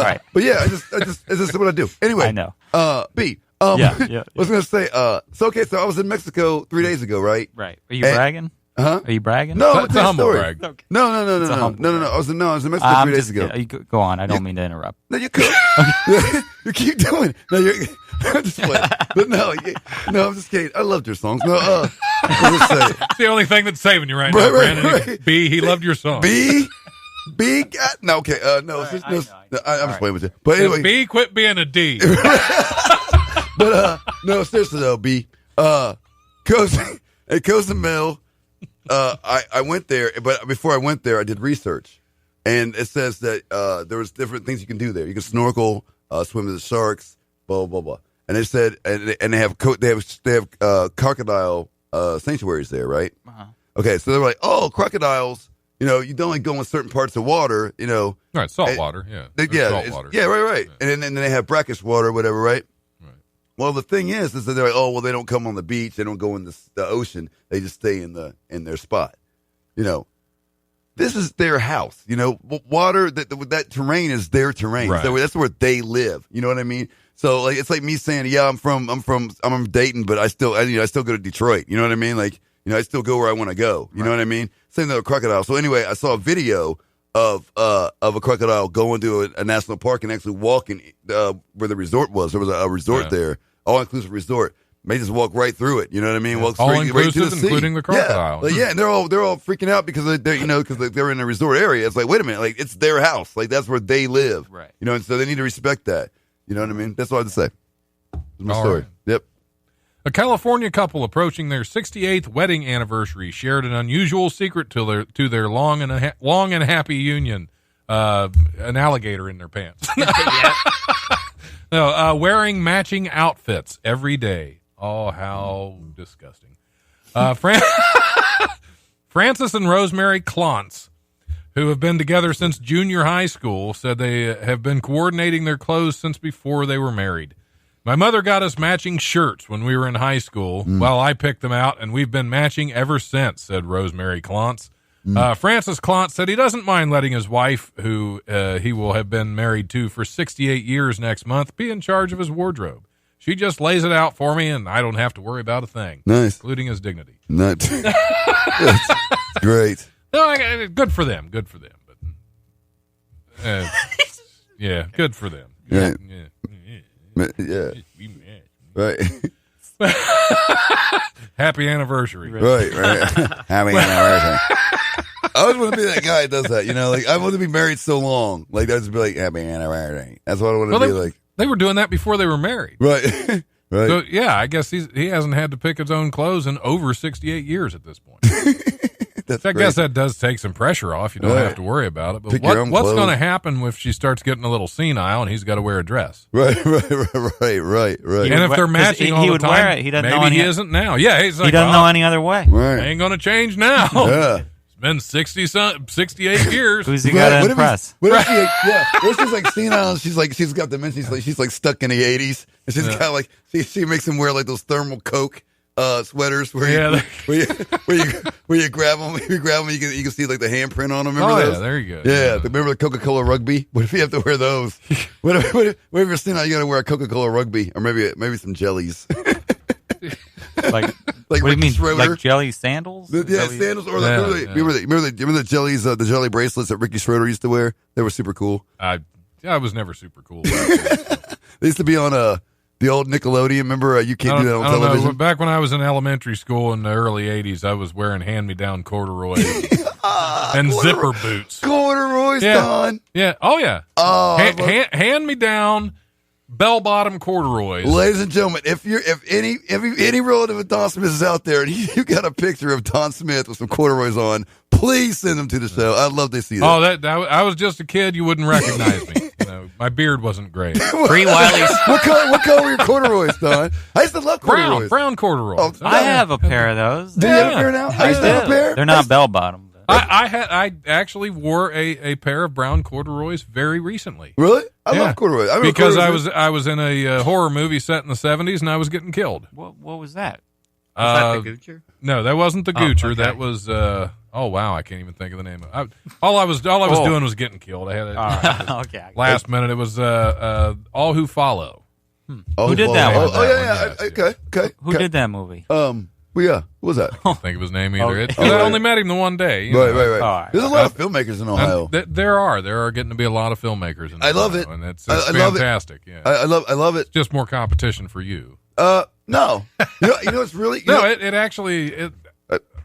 right. But yeah, it's just what I do. Anyway, I know. B. Yeah. I was gonna say. So I was in Mexico 3 days ago, right? Right. Are you bragging? Huh? Are you bragging? No, it's a humble brag. Okay. No. I was in Mexico 3 days ago. Go on. I don't mean to interrupt. No, you could. You keep doing. No, you're. I'm just playing. But no, I'm just kidding. I loved your songs. No, it's the only thing that's saving you right now, Brandon. Right. B, he loved your song. B, no, okay, no, I'm just playing with you. But anyway, B, quit being a D. But no, seriously though, B, Cozumel. I went there, but before I went there, I did research, and it says that there was different things you can do there. You can snorkel, swim with the sharks, blah blah blah. And they said, and they have crocodile sanctuaries there, right? Uh-huh. Okay, so they're like, oh, crocodiles. You know, you don't only go in certain parts of water. You know, right? Salt water, yeah, salt water, yeah, right. Yeah. And then they have brackish water, whatever, right? Well, the thing is that they're like, oh, well, they don't come on the beach, they don't go in the ocean, they just stay in their spot. You know, this is their house. You know, water that terrain is their terrain. Right. So that's where they live. You know what I mean? So like, it's like me saying, yeah, I'm from Dayton, but I still go to Detroit. You know what I mean? Like, you know, I still go where I want to go. You know what I mean? Same thing with crocodile. So anyway, I saw a video of a crocodile going to a national park and actually walking where the resort was. There was a resort there, all-inclusive resort. They just walk right through it. You know what I mean? Walk straight right to the sea, including the crocodile. Yeah, and they're all freaking out because they're in a resort area. It's like, wait a minute, like it's their house, like that's where they live. Right. You know, and so they need to respect that. You know what I mean? That's all I have to say. That's my all story. Right. Yep. A California couple approaching their 68th wedding anniversary shared an unusual secret to their long and happy union. An alligator in their pants. No, wearing matching outfits every day. Oh, how disgusting. Francis and Rosemary Klontz, who have been together since junior high school, said they have been coordinating their clothes since before they were married. My mother got us matching shirts when we were in high school. Well, I picked them out, and we've been matching ever since, said Rosemary Klontz. Francis Klontz said he doesn't mind letting his wife, who he will have been married to for 68 years next month, be in charge of his wardrobe. She just lays it out for me, and I don't have to worry about a thing, Nice, including his dignity. That's great. No, good for them. Good for them. But yeah, good for them. Right. Yeah. Right. Happy anniversary. Right. Happy anniversary. I always want to be that guy that does that, you know, like I want to be married so long. Like I'd just be like, happy anniversary. That's what I want to be like. They were doing that before they were married. Right. Right. So yeah, I guess he hasn't had to pick his own clothes in over 68 years at this point. I guess that does take some pressure off. You don't have to worry about it. But what's going to happen if she starts getting a little senile and he's got to wear a dress? Right. And if they're matching all the time, wear it. He doesn't maybe know he isn't now. Yeah, he's like, he doesn't know any other way. Right. Ain't going to change now. Yeah. It's been 68 years. Who's he got to impress? What if she's like senile and she's got dementia, she's like stuck in the 80s and she's got like she makes him wear like those thermal Coke sweaters where you grab them, you can see like the handprint on them. Remember those? Yeah, there you go. Yeah, remember the Coca-Cola rugby? What if you have to wear those? what if you're senile, you got to wear a Coca-Cola rugby or maybe some jellies. Like what do you mean? Schroeder. Like jelly sandals? Sandals or remember the jellies, the jelly bracelets that Ricky Schroeder used to wear? They were super cool. I was never super cool. They used to be on the old Nickelodeon. Remember, you can't do that on television. Know. Back when I was in elementary school in the early '80s, I was wearing hand-me-down corduroys and zipper boots. Corduroys, Don. Yeah. Oh yeah. Oh, hand-me-down bell-bottom corduroys. Ladies and gentlemen, if any relative of Don Smith is out there and you got a picture of Don Smith with some corduroys on, please send them to the show. I'd love to see that. Oh, I was just a kid. You wouldn't recognize me. My beard wasn't great. Free Wiley's. What color were your corduroys, Don? I used to love corduroys. Brown corduroys. I have a pair of those. Do you have a pair now? I used to have a pair. They're not bell bottom. I actually wore a pair of brown corduroys very recently. Really? I love corduroys. Because I was in a horror movie set in the 70s and I was getting killed. What was that? Was that the Goocher? No, that wasn't the Goocher. Okay. that was oh wow, I can't even think of the name of it. All I was doing was getting killed. I had it okay. last minute. It was All Who Follow. Who did that one? Oh yeah. Okay. Who did that movie? Well, yeah. What was that? I don't think of his name either. I only met him the one day. Right. There's a lot of filmmakers in Ohio. There are getting to be a lot of filmmakers in Ohio. I love it. And it's fantastic. Yeah. I love it. It's just more competition for you. No. It's really... it actually...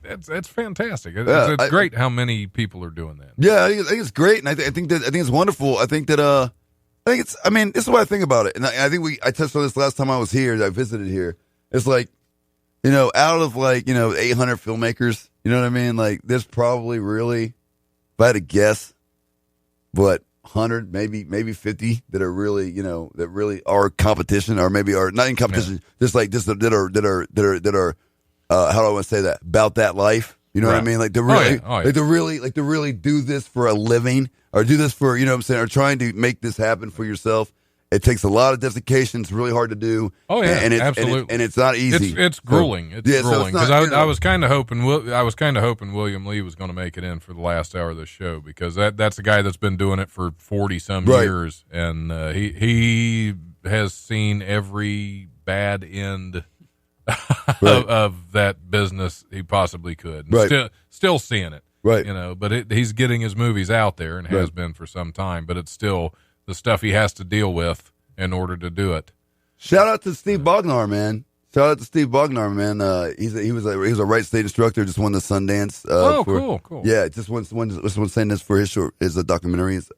It's fantastic. It's great how many people are doing that. Yeah, I think it's great, and I think it's wonderful. I think this is what I think about it, and I think I touched on this last time I was here. I visited here. It's like, out of 800 filmmakers, you know what I mean? Like, there's probably really, if I had to guess, 100, maybe 50 that are really, that really are competition, or maybe are not in competition, just that are how do I want to say that? About that life. You know what I mean? Like to really do this for a living, or do this for, what I'm saying, or trying to make this happen for yourself. It takes a lot of dedication. It's really hard to do. Oh yeah, absolutely. And it's not easy. It's grueling. It's grueling because I was kind of hoping William Lee was going to make it in for the last hour of the show, because that's a guy that's been doing it for 40 some years, and he has seen every bad end of that business he possibly could. Still seeing it. Right. But he's getting his movies out there, and has been for some time, but it's still the stuff he has to deal with in order to do it. Shout out to Steve Bognar, man. He was a Wright State instructor, just won the Sundance. Cool. Yeah, just won Sundance for his documentary. It's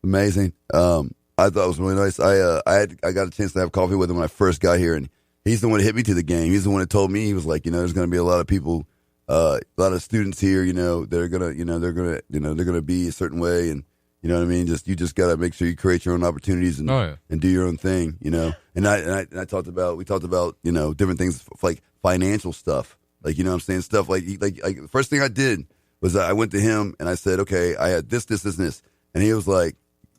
amazing. I thought it was really nice. I got a chance to have coffee with him when I first got here, and he's the one that hit me to the game. He's the one that told me, he was like, there's going to be a lot of people, a lot of students here, that are they're gonna be a certain way, and you know what I mean. You just got to make sure you create your own opportunities and do your own thing, And I talked about different things like financial stuff, like what I'm saying, stuff like the first thing I did was I went to him and I said, okay, I had this, and he was like.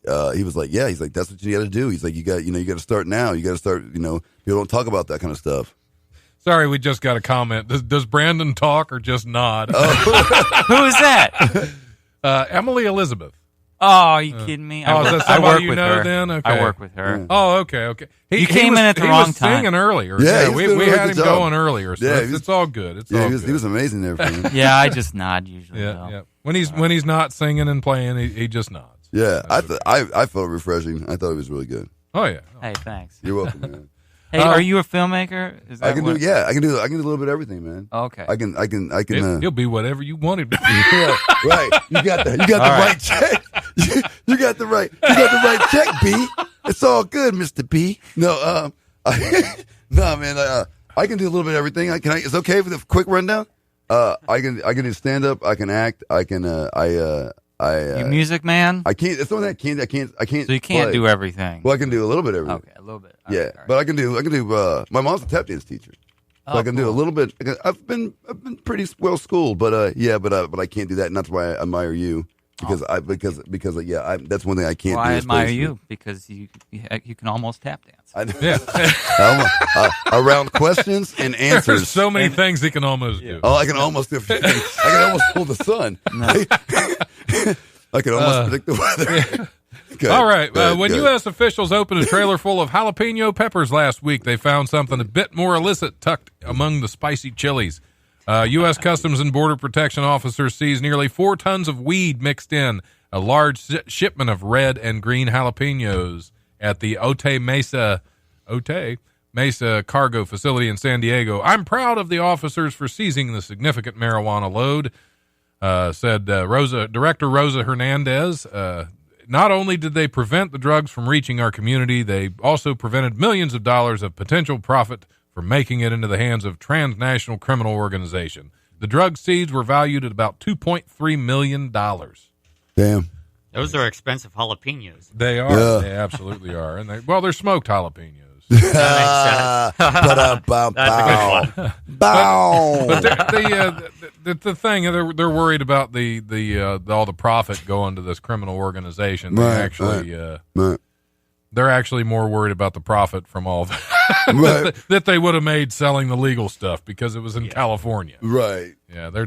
He's like, that's what you got to do. He's like, you got to start now. You got to start, people don't talk about that kind of stuff. Sorry, we just got a comment. Does Brandon talk or just nod? Who is that? Emily Elizabeth. Oh, are you kidding me? Is that somebody you know then? Okay. I work with her. Oh, okay. You came in at the wrong time. He was singing earlier. Yeah, we had him going earlier, so it's all good. He was amazing there for me. Yeah, I just nod usually. Yeah. When he's not singing and playing, he just nods. Yeah, I felt refreshing. I thought it was really good. Oh yeah. Hey, thanks. You're welcome, man. Hey, are you a filmmaker? I can do a little bit of everything, man. Okay. I can. He'll be whatever you want him to be. Yeah, right. You got the right check. You got the right check, B. It's all good, Mr. B. No, man. I can do a little bit of everything. It's okay with a quick rundown. I can do stand up. I can act. I can. You music man? I can't. It's something I can't. So you can't do everything. Well, I can do a little bit of everything. Okay, a little bit. Okay, yeah, but I can do. My mom's a tap dance teacher, so I can do a little bit. I've been pretty well schooled, but I can't do that, and that's why I admire you. Because that's one thing I can't do. I admire you because you can almost tap dance. Around questions and answers. There's so many things he can almost do. Oh, I can almost do. I can almost pull the sun. No. I can almost predict the weather. Good, all right. When U.S. officials opened a trailer full of jalapeno peppers last week, they found something a bit more illicit tucked among the spicy chilies. U.S. Customs and Border Protection officers seized nearly 4 tons of weed mixed in a large shipment of red and green jalapenos at the Otay Mesa cargo facility in San Diego. I'm proud of the officers for seizing the significant marijuana load, said Director Rosa Hernandez. Not only did they prevent the drugs from reaching our community, they also prevented millions of dollars of potential profit from making it into the hands of transnational criminal organization. The drug seeds were valued at about $2.3 million. Damn. Those are expensive jalapenos. They are. Yeah. They absolutely are. And they're smoked jalapenos. That makes sense. That's a good one. But the thing, they're worried about the all the profit going to this criminal organization. They're actually more worried about the profit from all that, that they would have made selling the legal stuff because it was in California. Right. Yeah, they're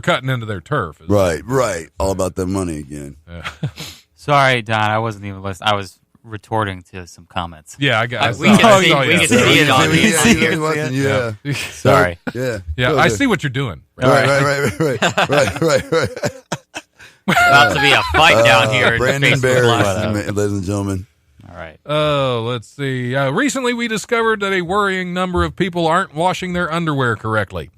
cutting into their turf. Right. All about that money again. Yeah. Sorry, Don, I wasn't even listening. I was retorting to some comments. Yeah, I got. We can see it on the Yeah. Sorry. Yeah. I see what you're doing. Right. About to be a fight down here in Brandon Facebook Barry, Live. ladies and gentlemen. All right. Let's see. Recently, we discovered that a worrying number of people aren't washing their underwear correctly.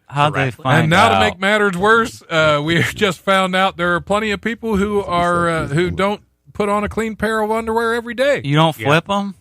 How'd they find And now out? to make matters worse, we just found out there are plenty of people who are who don't put on a clean pair of underwear every day. You don't flip them?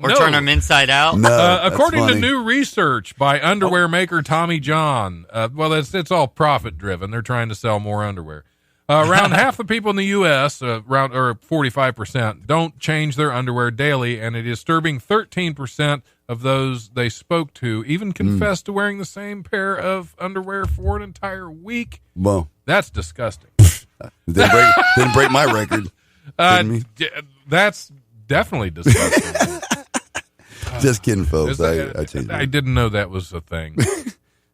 Or turn them inside out. No, according to new research by underwear maker Tommy John, well, it's all profit driven. They're trying to sell more underwear. Around half the people in the U.S., around or 45%, don't change their underwear daily, and a disturbing 13% of those they spoke to even confessed to wearing the same pair of underwear for an entire week. Well, that's disgusting. Didn't break my record. That's definitely disgusting. Just kidding, folks. I changed it. I didn't know that was a thing.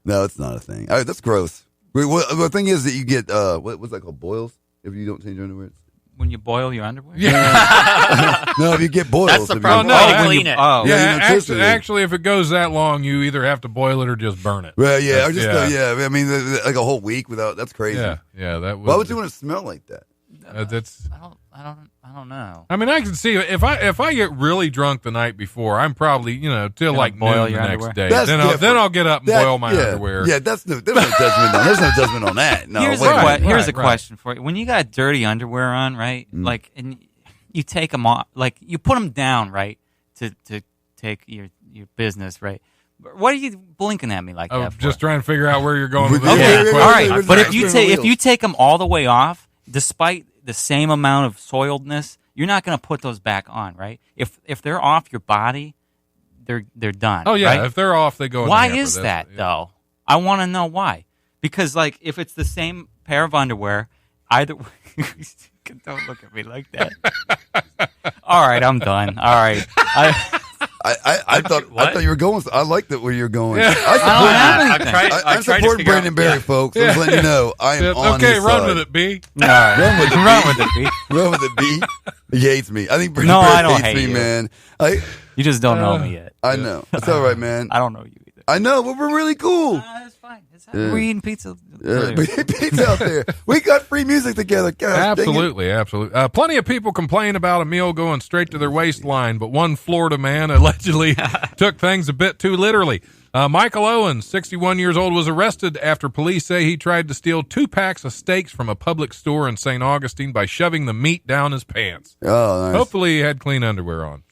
No, it's not a thing. All right, that's gross. The thing is that you get what's that called? Boils if you don't change your underwear. When you boil your underwear? Yeah. No, if you get boils. That's the problem. No, Clean it. Oh. Yeah, actually, if it goes that long, you either have to boil it or just burn it. Well, yeah, or just I mean, like a whole week without. That's crazy. Yeah. That. Why would you want to smell like that? That's. I don't know. I mean, I can see if I get really drunk the night before, I'm probably till like boil noon your the next underwear? day. Then I'll get up and boil my underwear. Yeah, there's no judgment on. There's no judgment on that. No, here's a question for you. When you got dirty underwear on, right? Like, and you take them off, like you put them down, right, to take your business, right? What are you blinking at me like that for? Just trying to figure out where you're going with Okay, this. all right. But if you take them all the way off, despite the same amount of soiledness, you're not going to put those back on, right? If they're off your body, they're done. Oh yeah, right? if they're off, they go. Why in the hamper. is that though? I want to know why. Because like if it's the same pair of underwear, either don't look at me like that. All right, I'm done. All right. I thought you were going. I liked it where you're going. Yeah. I'm supporting Brandon Barry, folks. I'm just letting you know I am on his side. Run with it, B. All right. Run with it, B. Run with it, B. He hates me. I think Brandon Barry hates me, you. Man. You just don't know me yet. I know. It's all right, man. I don't know you either. I know, but we're really cool. That's fine. We're eating pizza. Pizza out there. We got free music together. God, absolutely. Plenty of people complain about a meal going straight to their waistline, but one Florida man allegedly took things a bit too literally. Michael Owens, 61 years old, was arrested after police say he tried to steal 2 packs of steaks from a public store in St. Augustine by shoving the meat down his pants. Oh, nice. Hopefully he had clean underwear on.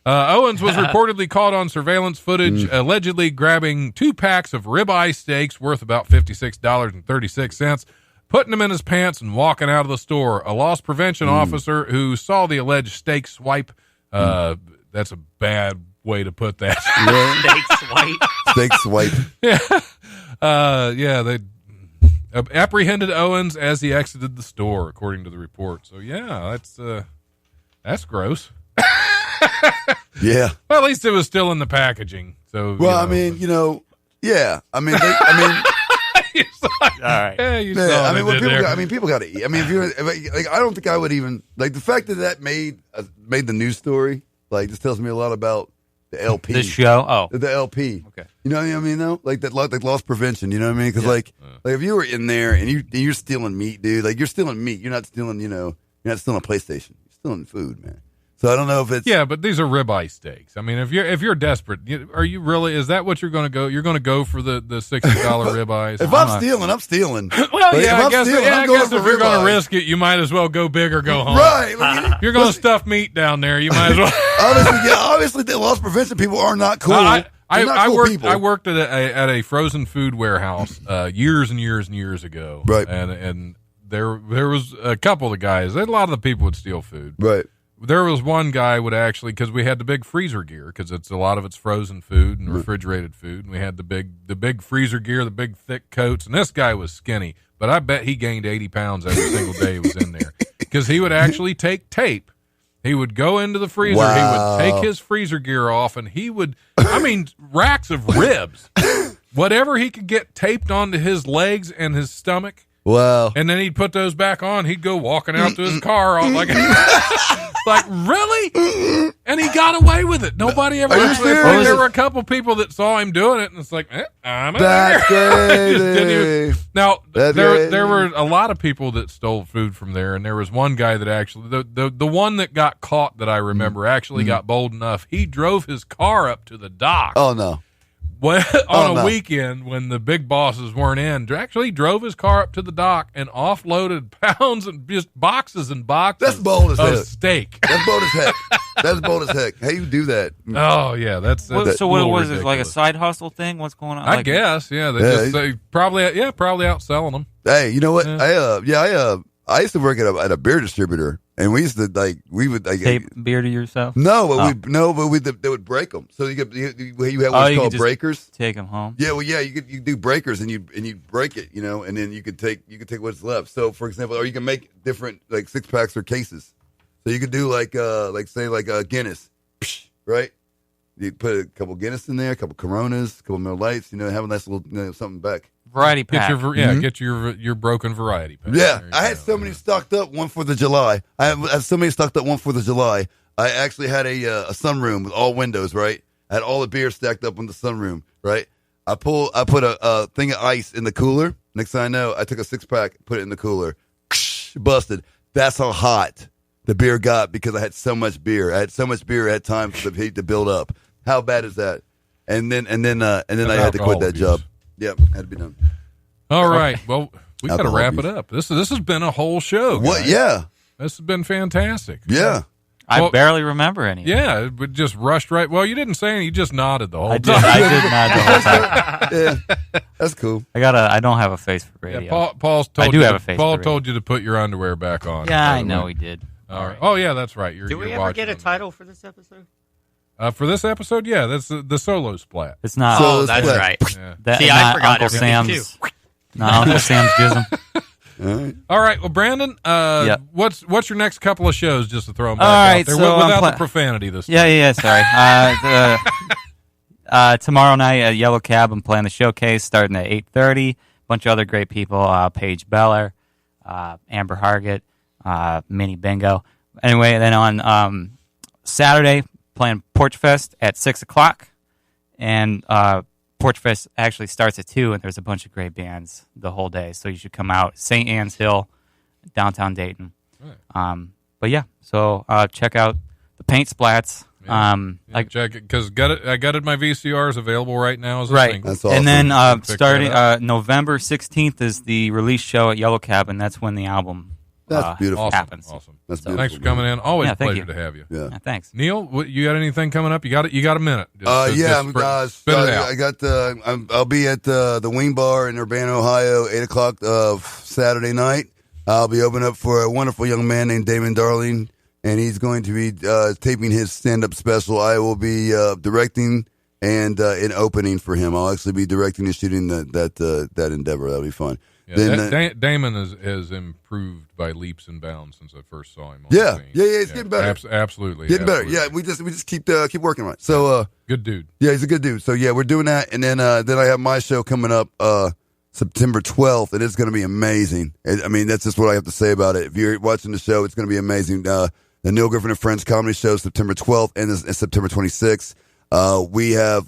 Owens was reportedly caught on surveillance footage, allegedly grabbing 2 packs of ribeye steaks worth about $56.36, putting them in his pants and walking out of the store. A loss prevention officer who saw the alleged steak swipe, that's a bad way to put that. Steak swipe. They apprehended Owens as he exited the store, according to the report. So yeah, that's gross. Yeah. Well, at least it was still in the packaging. So I mean, yeah. I mean, all right. Yeah, people got to eat. I mean, if you're like, I don't think I would even like the fact that made the news story. Like, this tells me a lot about the LP. This show. The LP. Okay. You know what I mean? Though, like that, like loss prevention. You know what I mean? Because like if you were in there and you're stealing meat, dude. Like, you're stealing meat. You're not stealing. You're not stealing a PlayStation. You're stealing food, man. So I don't know if it's but these are ribeye steaks. I mean, if you're desperate, are you really? Is that what you're going to go? You're going to go for the $60 ribeyes? If I'm stealing, I'm stealing. Well, like, I guess if you're going to ribeyes. risk it, you might as well go big or go home. Right? Like, you're going to stuff meat down there. You might as well. Obviously, the loss prevention people are not cool. I worked at a frozen food warehouse years and years and years ago. Right. And there was a couple of guys. A lot of the people would steal food. Right. There was one guy would actually, because we had the big freezer gear, because a lot of it's frozen food and refrigerated food, and we had the big freezer gear, the big thick coats, and this guy was skinny, but I bet he gained 80 pounds every single day he was in there, because he would actually take tape. He would go into the freezer, He would take his freezer gear off, and he would, racks of ribs, whatever he could get taped onto his legs and his stomach, Wow. And then he'd put those back on. He'd go walking out to his car all like, like, really? And he got away with it. Nobody ever. There were a couple people that saw him doing it, and it's like, I'm That's crazy. Now, there were a lot of people that stole food from there, and there was one guy that actually, the one that got caught that I remember actually got bold enough. He drove his car up to the dock. Oh, no. On a weekend when the big bosses weren't in, actually drove his car up to the dock and offloaded pounds and just boxes and boxes That's bold as of heck. steak. That's bold as heck. That's bold as heck. How you do that? Oh, yeah. That's so what was ridiculous. it, like a side hustle thing? What's going on? I guess, yeah. They probably outselling them. Hey, you know what? Yeah. I used to work at a beer distributor, and we used to tape beer to yourself. No, but they would break them. So you have what's called breakers. Take them home. Yeah, well, yeah, you do breakers, and you break it, and then you could take what's left. So, for example, or you can make different like 6-packs or cases. So you could do like Guinness, right? You put a couple Guinness in there, a couple Coronas, a couple Miller Lights, have a nice little something back. Variety pack. Get your broken variety pack. Yeah, I had so many stocked up one 4th of July. I have so many stocked up one 4th of July. I actually had a sunroom with all windows, right? I had all the beer stacked up in the sunroom, right? I put a thing of ice in the cooler. Next thing I know, I took a 6-pack, put it in the cooler, busted. That's how hot the beer got because I had so much beer. I had so much beer at times for the heat to build up. How bad is that? And then I had to quit that job. Yep, had to be done. All right. Well, we got to wrap it up. This has been a whole show. Guys. What? Yeah. This has been fantastic. Yeah. I barely remember any. Yeah, it just rushed right. Well, you didn't say anything. You just nodded the whole time. I did nod the whole time. Yeah, that's cool. I don't have a face for radio. Yeah, Paul told you to put your underwear back on. Yeah, I know he did. All right. Oh, yeah, that's right. Did we ever get a title for this episode? For this episode, yeah, that's the solo splat. It's not. Oh, that's right. Yeah. See, I forgot Uncle everything Sam's, too. Not Uncle Sam's Jism. All right. Well, Brandon, what's your next couple of shows? Just to throw them back out there so without the profanity this time. Yeah. Sorry. Tomorrow night at Yellow Cab, I'm playing the showcase starting at 8:30. Bunch of other great people: Paige Beller, Amber Hargett, Minnie Bingo. Anyway, then on Saturday, playing Porch Fest at 6:00, and Porch Fest actually starts at 2, and there's a bunch of great bands the whole day, so you should come out. St. Anne's Hill, downtown Dayton. Right. But yeah, so check out the Paint Splats. Check it because I gutted my VCRs available right now as a right. single. That's awesome. And then starting November 16th is the release show at Yellow Cab, and that's when the album. That's beautiful. Happens. Awesome. That's beautiful. Thanks for coming in. Always a pleasure you. to have you. Yeah. Thanks. Neil, you got anything coming up? You got a minute. Guys. Spit it out. I got. I'll be at the Wing Bar in Urbana, Ohio, 8:00 of Saturday night. I'll be opening up for a wonderful young man named Damon Darling, and he's going to be taping his stand-up special. I will be directing and in opening for him. I'll actually be directing and shooting that endeavor. That'll be fun. Yeah, Damon has improved by leaps and bounds since I first saw him. Yeah, he's getting better. Absolutely, getting better. Yeah, we just keep working on it. So, good dude. Yeah, he's a good dude. So yeah, we're doing that, and then I have my show coming up September 12th, and it's going to be amazing. That's just what I have to say about it. If you're watching the show, it's going to be amazing. The Neil Griffin and Friends comedy show, September 12th and September 26th. We have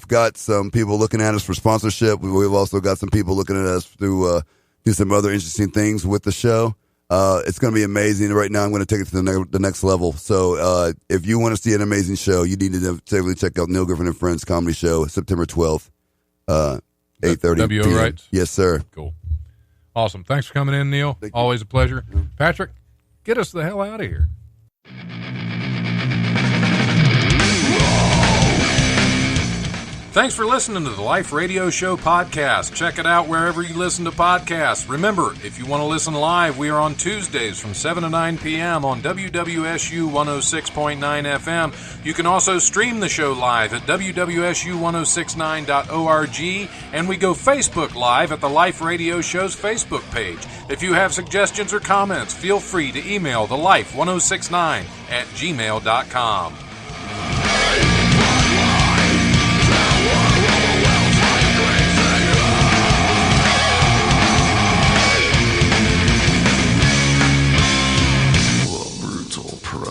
got some people looking at us for sponsorship. We've also got some people looking at us to do some other interesting things with the show. It's going to be amazing. Right now, I'm going to take it to the next level. So if you want to see an amazing show, you need to definitely check out Neil Griffin and Friends comedy show, September 12th, 8:30 WO p.m. Rights? Yes, sir. Cool. Awesome. Thanks for coming in, Neil. Always a pleasure. Patrick, get us the hell out of here. Thanks for listening to the Life Radio Show podcast. Check it out wherever you listen to podcasts. Remember, if you want to listen live, we are on Tuesdays from 7 to 9 p.m. on WWSU 106.9 FM. You can also stream the show live at wwsu1069.org, and we go Facebook Live at the Life Radio Show's Facebook page. If you have suggestions or comments, feel free to email thelife1069@gmail.com.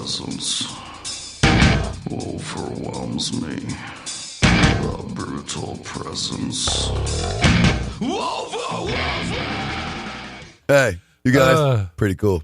presence overwhelms me. The brutal presence overwhelms me. Hey, you guys, pretty cool.